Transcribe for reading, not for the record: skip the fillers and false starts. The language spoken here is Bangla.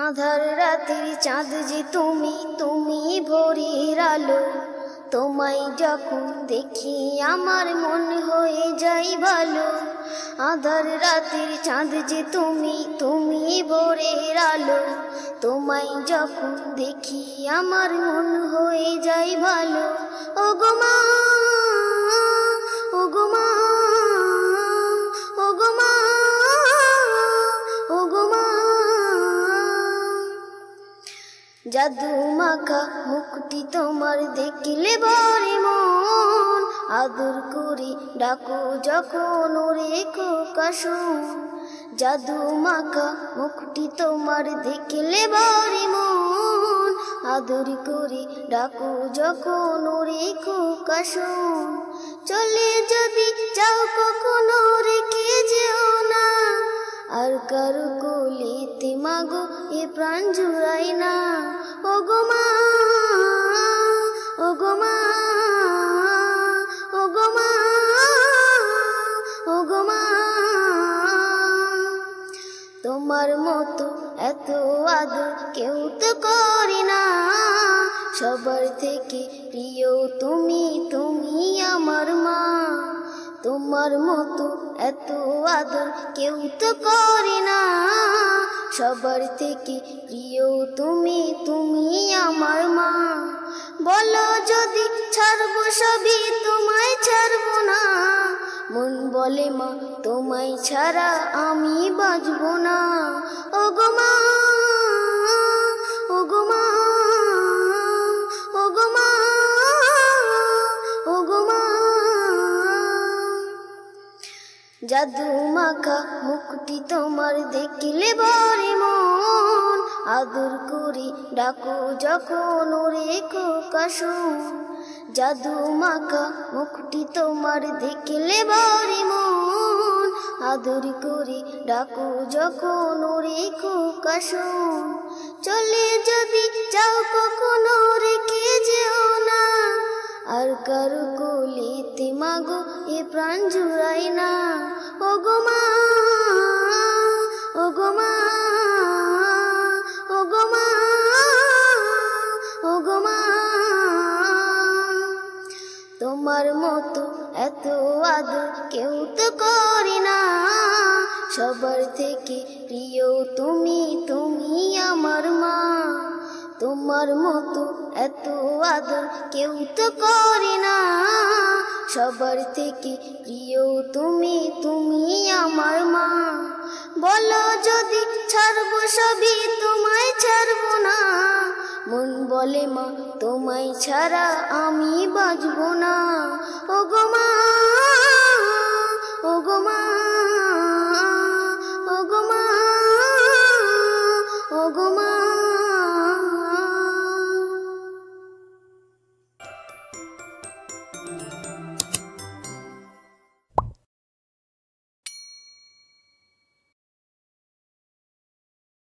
আঁধার রাতের চাঁদ যে তুমি, তুমি ভোরের আলো। তোমায় যখন দেখি আমার মন হয়ে যায় ভালো। আঁধার রাতের চাঁদ যে তুমি, তুমি ভোরের আলো। তোমায় যখন দেখি আমার মন হয়ে যায় ভালো। ওগো মা, ওগো মা, ওগো মা, ওগো মা। জাদু মাখা মুখটি তোমার দেখলে ভরে মন, আদর করে ডাকো যখন ওরে খোকাশোন। জাদু মাখা মুখটি তোমার দেখলে ভরে মন, আদর করে ডাকো যখন ওরে খোকাশোন। চলে যদি যাও কখনো রেখে যেও না, আর কারো কোলেতে মাগো এ প্রাণ জুড়াই না। ওগো মা, ওগো মা, ওগো মা, ওগো মা। তোমার মতো এত আদর কেউ তো করে না, সবার থেকে প্রিয় তুমি, তুমি আমার মা। তোমার মতো এত আদর কেউ তো করে না, সবার থেকে প্রিয় তুমি, তুমি আমার মা। বলো যদি ছাড়বো সবই তোমায় ছাড়বো না, মন বলে মা তোমায় ছাড়া আমি বাঁচবো না। ওগো মা, ওগো মা, ওগো মা, ওগো মা। জাদু মাখা মুখটি তোমার দেখলে ভরে মন, আদর করে ডাকো যখন ওরে খোকাশোন। জাদু মাখা মুখটি তোমার দেখলে ভরে মন, আদর করে ডাকো যখন ওরে খোকাশোন। চলে যদি যাও কখনো রেখে যেও না, আর কারো কোলেতে মাগো এ প্রাণ জুড়াই না। ওগো মা, ওগো মা, ওগো মা, ওগো মা। তোমার মতো এত আদর কেউ তো করে না, সবার থেকে প্রিয় তুমি, তুমি আমার মা। তোমার মতো এত আদর কেউ তো করে না, সবার থেকে প্রিয় তুমি, তুমি আমার মা। বলো যদি ছাড়বো সবই তোমায় ছাড়বো না, মন বলে মা তোমায় ছাড়া আমি বাঁচবো না। ওগো মা, ওগো মা,